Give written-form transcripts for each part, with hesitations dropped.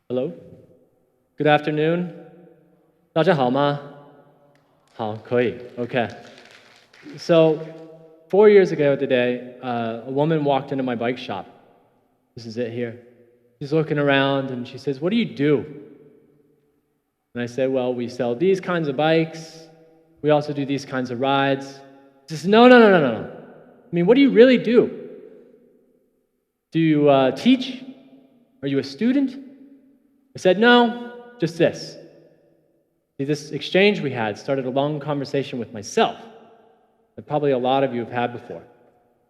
Hello? Good afternoon. 大家好吗？好，可以. Okay. So, 4 years ago today, a woman walked into my bike shop. This is it here. She's looking around and she says, "What do you do?" And I said, "Well, we sell these kinds of bikes. We also do these kinds of rides." She says, "No, no, no, no, no, no. I mean, what do you really do? Do you teach? Are you a student?" I said, "No, just this." See, this exchange we had started a long conversation with myself that probably a lot of you have had before.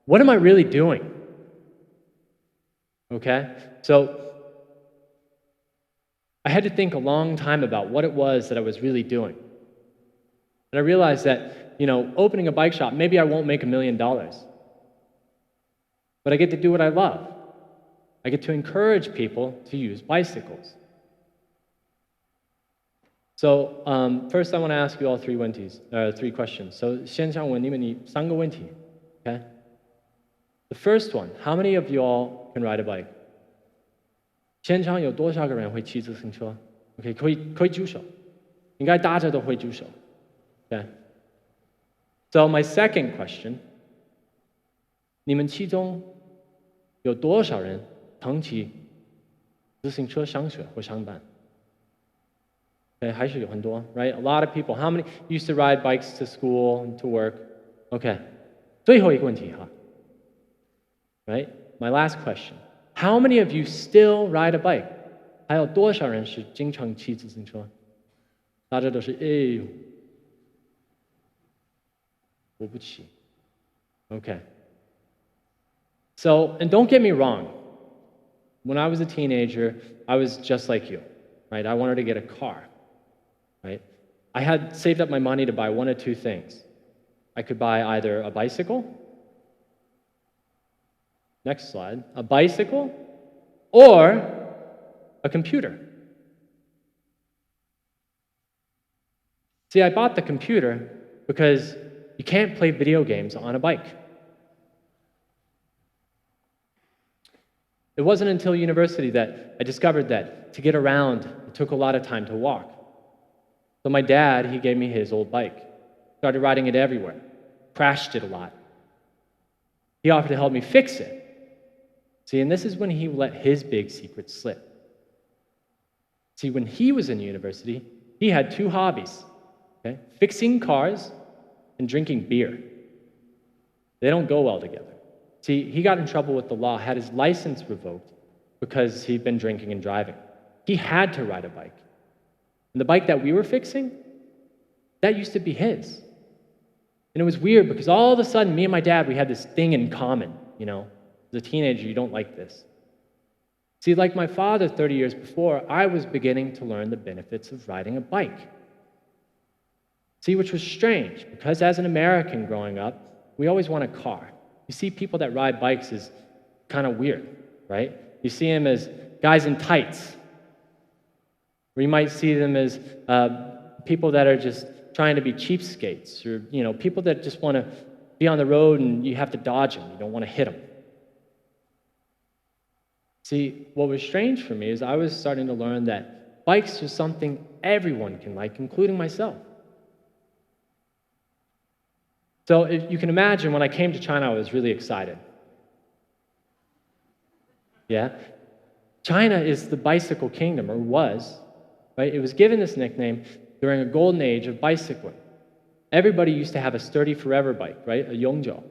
What am I really doing? Okay? So I had to think a long time about what it was that I was really doing. And I realized that, opening a bike shop, maybe I won't make $1 million. But I get to do what I love. I get to encourage people to use bicycles. So first I want to ask you all three questions. So 先想问你们3个问题, okay? The first one, how many of you all can ride a bike? 现场有多少个人会骑自行车? Okay, 可以举手. 应该大家都会举手. Okay. So my second question, 你们其中有多少人曾骑自行车上学或上班? Okay, 还是有很多, right? A lot of people. How many used to ride bikes to school and to work? Okay. 最后一个问题哈. Right? My last question. How many of you still ride a bike? 还有多少人是经常骑自行车? 大家都是我不骑. Okay. So, and don't get me wrong. When I was a teenager, I was just like you, right? I wanted to get a car. Right? I had saved up my money to buy one of two things. I could buy either a bicycle, next slide, a bicycle, or a computer. See, I bought the computer because you can't play video games on a bike. It wasn't until university that I discovered that to get around, it took a lot of time to walk. So my dad, he gave me his old bike. Started riding it everywhere. Crashed it a lot. He offered to help me fix it. See, and this is when he let his big secret slip. See, when he was in university, he had two hobbies, okay? Fixing cars and drinking beer. They don't go well together. See, he got in trouble with the law, had his license revoked because he'd been drinking and driving. He had to ride a bike. And the bike that we were fixing, that used to be his. And it was weird because all of a sudden, me and my dad, we had this thing in common, As a teenager, you don't like this. See, like my father 30 years before, I was beginning to learn the benefits of riding a bike. See, which was strange because as an American growing up, we always want a car. You see people that ride bikes as kind of weird, right? You see them as guys in tights. Or you might see them as people that are just trying to be cheapskates, or people that just want to be on the road and you have to dodge them. You don't want to hit them. See, what was strange for me is I was starting to learn that bikes are something everyone can like, including myself. So if you can imagine, when I came to China, I was really excited. Yeah? China is the bicycle kingdom, or was. Right? It was given this nickname during a golden age of bicycling. Everybody used to have a sturdy forever bike, right? A yongjiao.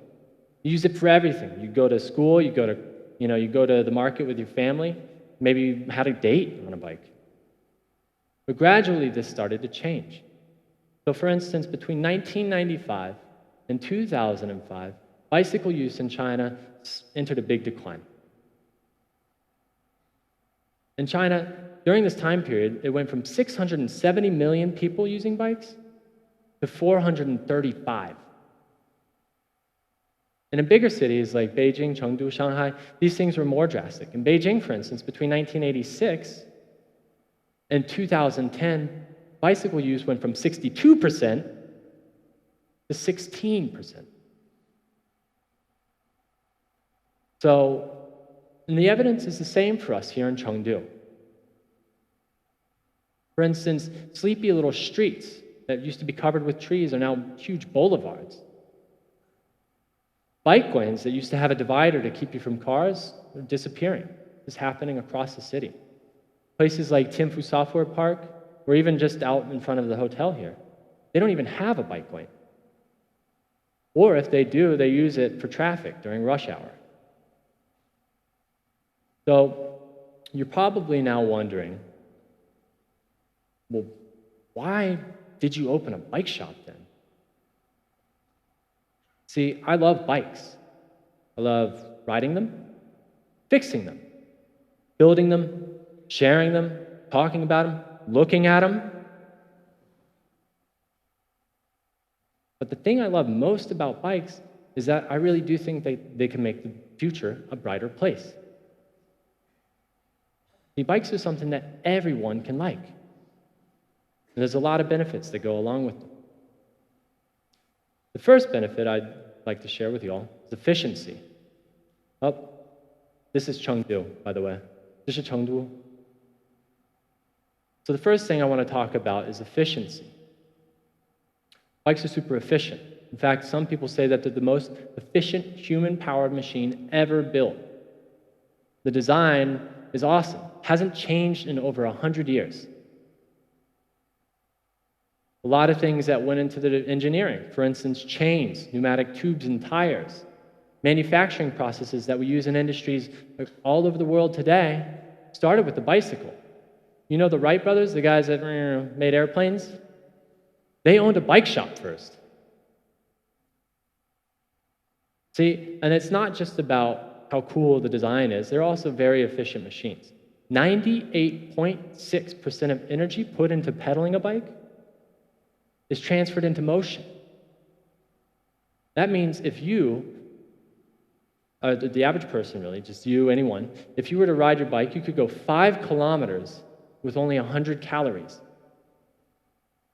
You use it for everything. You go to school, you go to the market with your family, maybe you had a date on a bike. But gradually this started to change. So for instance, between 1995 and 2005, bicycle use in China entered a big decline. In China, during this time period, it went from 670 million people using bikes to 435. And in bigger cities like Beijing, Chengdu, Shanghai, these things were more drastic. In Beijing, for instance, between 1986 and 2010, bicycle use went from 62% to 16%. So, and the evidence is the same for us here in Chengdu. For instance, sleepy little streets that used to be covered with trees are now huge boulevards. Bike lanes that used to have a divider to keep you from cars are disappearing. It's happening across the city. Places like Tianfu Software Park, or even just out in front of the hotel here, they don't even have a bike lane. Or if they do, they use it for traffic during rush hour. So you're probably now wondering, well, why did you open a bike shop then? See, I love bikes. I love riding them, fixing them, building them, sharing them, talking about them, looking at them. But the thing I love most about bikes is that I really do think they can make the future a brighter place. See, bikes are something that everyone can like. And there's a lot of benefits that go along with them. The first benefit I'd like to share with you all is efficiency. Oh, this is Chengdu, by the way. This is Chengdu. So the first thing I want to talk about is efficiency. Bikes are super efficient. In fact, some people say that they're the most efficient human-powered machine ever built. The design is awesome. Hasn't changed in over 100 years. A lot of things that went into the engineering, for instance, chains, pneumatic tubes and tires, manufacturing processes that we use in industries all over the world today, started with the bicycle. You know the Wright brothers, the guys that made airplanes? They owned a bike shop first. See, and it's not just about how cool the design is, they're also very efficient machines. 98.6% of energy put into pedaling a bike is transferred into motion. That means if you, the average person really, just you, anyone, if you were to ride your bike, you could go 5 kilometers with only 100 calories.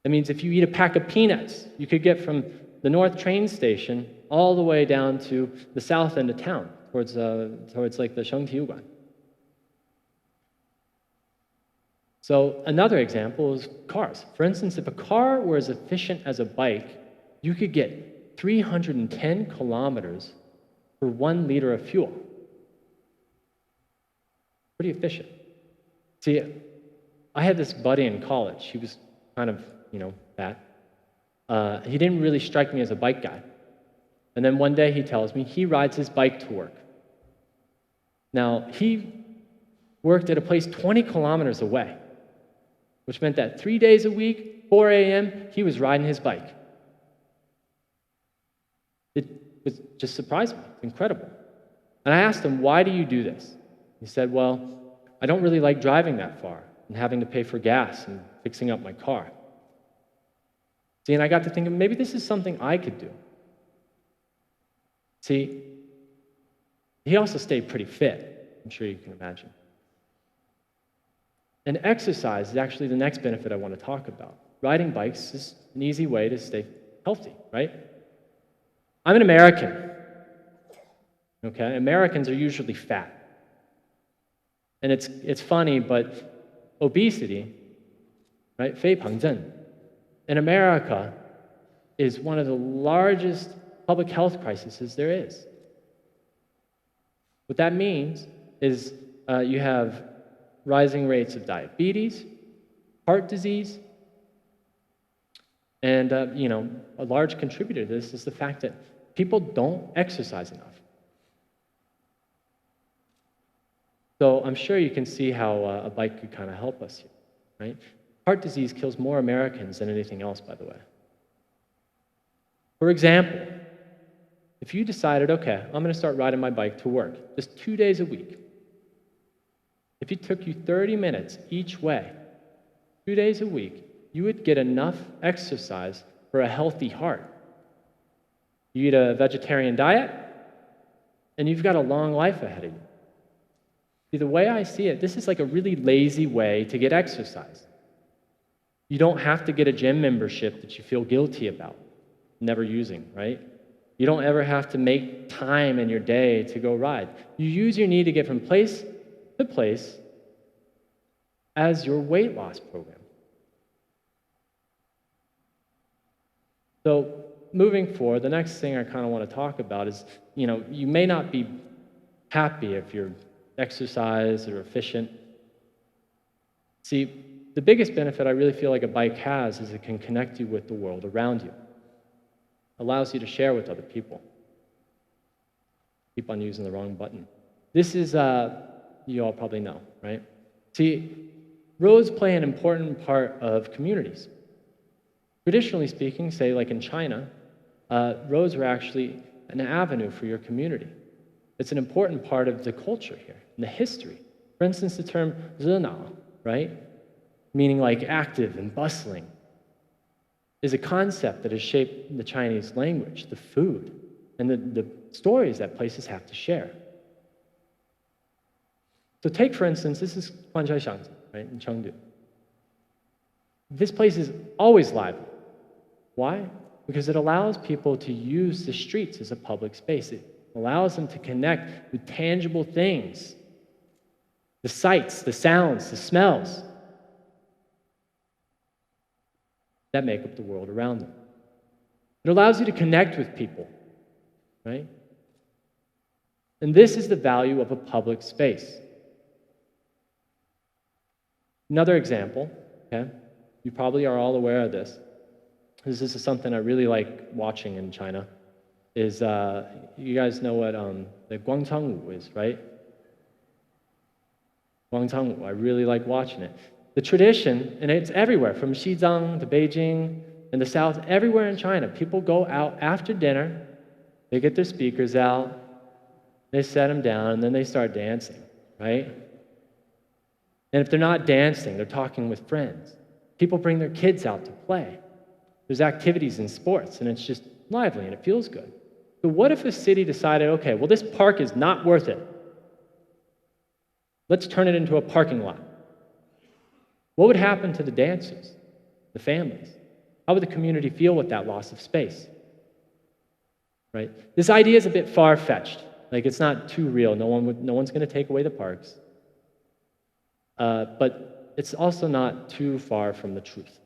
That means if you eat a pack of peanuts, you could get from the north train station all the way down to the south end of town, towards like the Shengdu. So another example is cars. For instance, if a car were as efficient as a bike, you could get 310 kilometers for 1 liter of fuel. Pretty efficient. See, I had this buddy in college. He was kind of, fat. He didn't really strike me as a bike guy. And then one day he tells me he rides his bike to work. Now, he worked at a place 20 kilometers away, which meant that 3 days a week, 4 a.m., he was riding his bike. It was just surprised me. It's incredible. And I asked him, why do you do this? He said, well, I don't really like driving that far and having to pay for gas and fixing up my car. See, and I got to thinking, maybe this is something I could do. See, he also stayed pretty fit, I'm sure you can imagine. And exercise is actually the next benefit I want to talk about. Riding bikes is an easy way to stay healthy, right? I'm an American, okay? Americans are usually fat. And it's funny, but obesity, right, 肥胖症, in America is one of the largest public health crises there is. What that means is you have rising rates of diabetes, heart disease, and a large contributor to this is the fact that people don't exercise enough. So I'm sure you can see how a bike could kind of help us here, right? Heart disease kills more Americans than anything else, by the way. For example, if you decided, okay, I'm going to start riding my bike to work just 2 days a week. If it took you 30 minutes each way, 2 days a week, you would get enough exercise for a healthy heart. You eat a vegetarian diet, and you've got a long life ahead of you. See, the way I see it, this is like a really lazy way to get exercise. You don't have to get a gym membership that you feel guilty about never using, right? You don't ever have to make time in your day to go ride. You use your knee to get from place to place as your weight loss program. So moving forward, the next thing I kind of want to talk about is, you may not be happy if you're exercise or efficient. See, the biggest benefit I really feel like a bike has is it can connect you with the world around you. Allows you to share with other people. Keep on using the wrong button. This is, you all probably know, right? See, roads play an important part of communities. Traditionally speaking, say like in China, roads were actually an avenue for your community. It's an important part of the culture here, and the history. For instance, the term 热闹, right? Meaning like active and bustling, is a concept that has shaped the Chinese language, the food, and the stories that places have to share. So take, for instance, this is TEDxHejiangting, right, in Chengdu. This place is always lively. Why? Because it allows people to use the streets as a public space. It allows them to connect with tangible things, the sights, the sounds, the smells that make up the world around them. It allows you to connect with people, right? And this is the value of a public space. Another example, okay? You probably are all aware of this. This is something I really like watching in China, is you guys know what the Guangchangwu is, right? Guangchangwu, I really like watching it. The tradition, and it's everywhere, from Xizang to Beijing, in the south, everywhere in China, people go out after dinner, they get their speakers out, they set them down, and then they start dancing, right? And if they're not dancing, they're talking with friends. People bring their kids out to play. There's activities and sports, and it's just lively, and it feels good. But what if a city decided, okay, well, this park is not worth it. Let's turn it into a parking lot. What would happen to the dancers, the families? How would the community feel with that loss of space? Right? This idea is a bit far-fetched. Like, it's not too real. No one's going to take away the parks. But it's also not too far from the truth.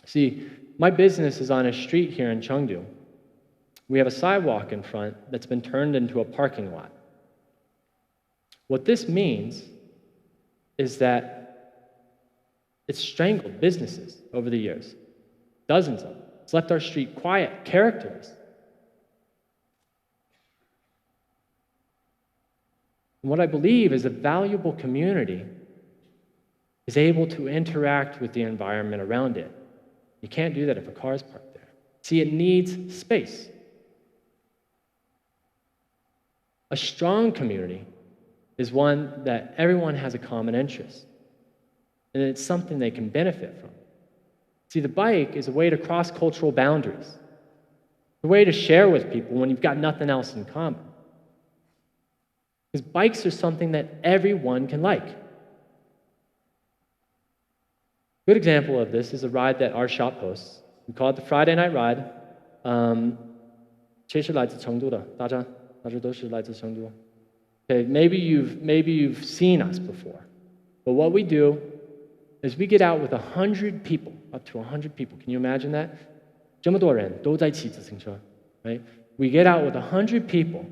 See, my business is on a street here in Chengdu. We have a sidewalk in front that's been turned into a parking lot. What this means is that it's strangled businesses over the years. Dozens of them. It's left our street quiet, characterless. And what I believe is a valuable community is able to interact with the environment around it. You can't do that if a car is parked there. See, it needs space. A strong community is one that everyone has a common interest, and it's something they can benefit from. See, the bike is a way to cross cultural boundaries, a way to share with people when you've got nothing else in common. Because bikes are something that everyone can like. Good example of this is a ride that our shop hosts. We call it the Friday Night Ride. 其实来自成都的，大家都是来自成都。Okay, maybe you've seen us before, but what we do is we get out with 100 people, up to 100 people. Can you imagine that? 这么多人都在骑自行车, right? We get out with 100 people.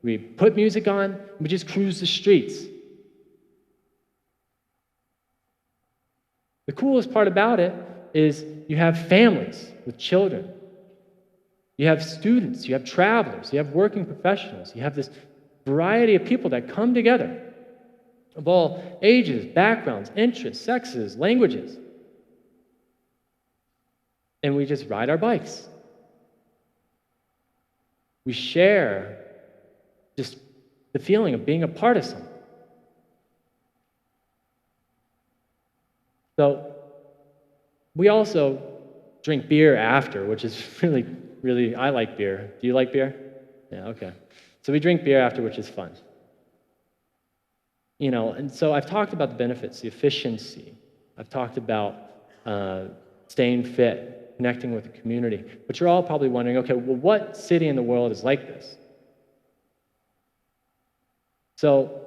We put music on. We just cruise the streets. The coolest part about it is you have families with children. You have students, you have travelers, you have working professionals. You have this variety of people that come together of all ages, backgrounds, interests, sexes, languages. And we just ride our bikes. We share just the feeling of being a part of something. So we also drink beer after, which is really, I like beer. Do you like beer? Yeah, okay. So we drink beer after, which is fun. And so I've talked about the benefits, the efficiency. I've talked about staying fit, connecting with the community. But you're all probably wondering, okay, well, what city in the world is like this? So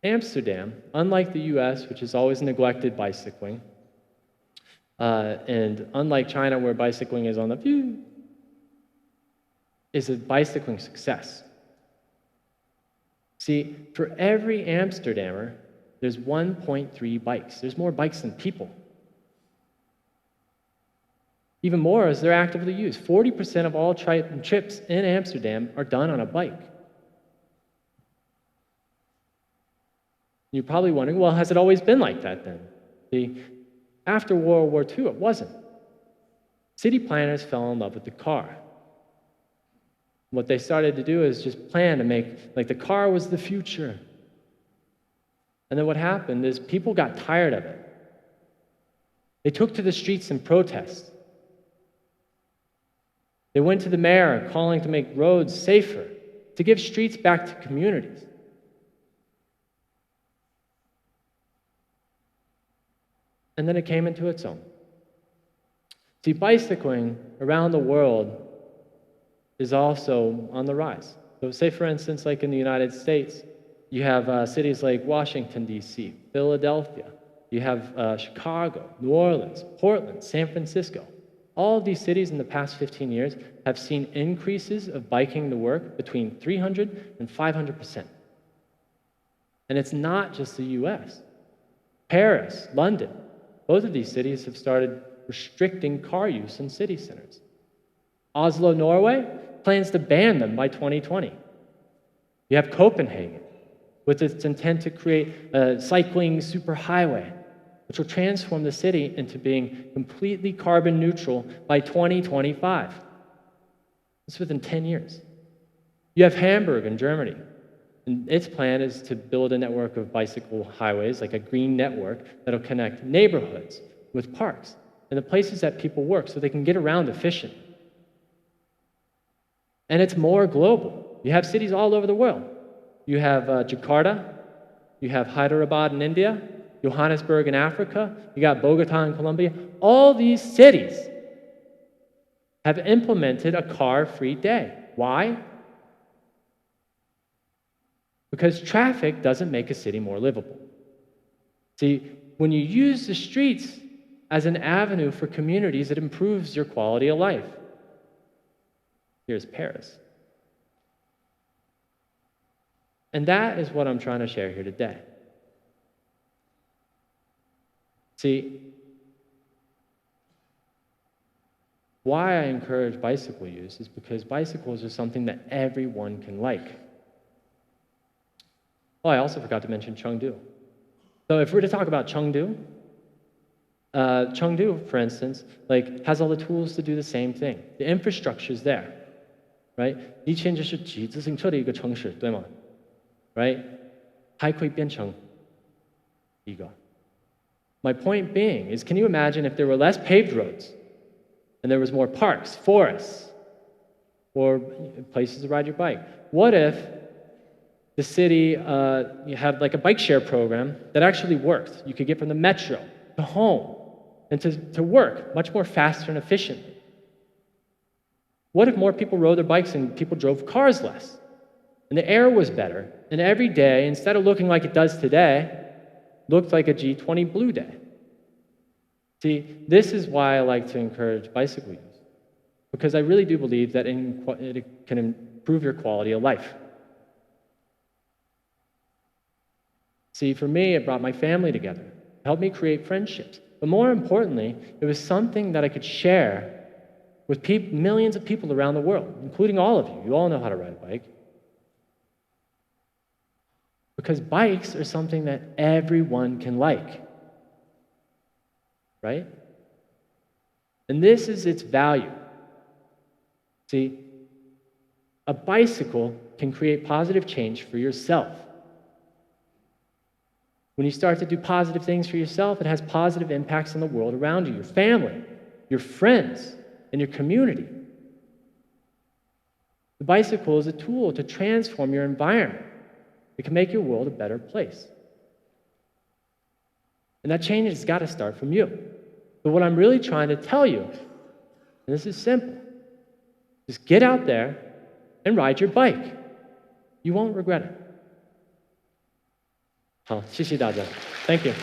Amsterdam, unlike the US, which has always neglected bicycling, And unlike China, where bicycling is on the view, is a bicycling success. See, for every Amsterdamer, there's 1.3 bikes. There's more bikes than people. Even more as they're actively used. 40% of all trips in Amsterdam are done on a bike. You're probably wondering, well, has it always been like that then? See, after World War II, it wasn't. City planners fell in love with the car. What they started to do is just plan to make, like the car was the future. And then what happened is people got tired of it. They took to the streets in protest. They went to the mayor calling to make roads safer, to give streets back to communities. And then it came into its own. See, bicycling around the world is also on the rise. So say, for instance, like in the United States, you have cities like Washington, D.C., Philadelphia, you have Chicago, New Orleans, Portland, San Francisco. All of these cities in the past 15 years have seen increases of biking to work between 300 and 500%. And it's not just the US. Paris, London, both of these cities have started restricting car use in city centers. Oslo, Norway, plans to ban them by 2020. You have Copenhagen, with its intent to create a cycling superhighway, which will transform the city into being completely carbon neutral by 2025. It's within 10 years. You have Hamburg in Germany, and its plan is to build a network of bicycle highways, like a green network, that'll connect neighborhoods with parks and the places that people work so they can get around efficiently. And it's more global. You have cities all over the world. You have Jakarta, you have Hyderabad in India, Johannesburg in Africa, you got Bogota in Colombia. All these cities have implemented a car-free day. Why? Because traffic doesn't make a city more livable. See, when you use the streets as an avenue for communities, it improves your quality of life. Here's Paris. And that is what I'm trying to share here today. See, why I encourage bicycle use is because bicycles are something that everyone can like. Oh, I also forgot to mention Chengdu. So if we're to talk about Chengdu, Chengdu, for instance, has all the tools to do the same thing. The infrastructure is there, right? 以前就是骑自行车的一个城市，对吗？ Right? 还可以变成一个。My point being is, can you imagine if there were less paved roads and there was more parks, forests, or places to ride your bike? What if the city you had like a bike share program that actually worked? You could get from the metro to home and to work much more faster and efficiently. What if more people rode their bikes and people drove cars less? And the air was better, and every day, instead of looking like it does today, looked like a G20 blue day. See, this is why I like to encourage bicycle use, because I really do believe that it can improve your quality of life. See, for me, it brought my family together, helped me create friendships, but more importantly, it was something that I could share with millions of people around the world, including all of you. You all know how to ride a bike. Because bikes are something that everyone can like, right? And this is its value. See, a bicycle can create positive change for yourself. When you start to do positive things for yourself, it has positive impacts on the world around you, your family, your friends, and your community. The bicycle is a tool to transform your environment. It can make your world a better place. And that change has got to start from you. But what I'm really trying to tell you, and this is simple, just get out there and ride your bike. You won't regret it. 好，谢谢大家. Thank you.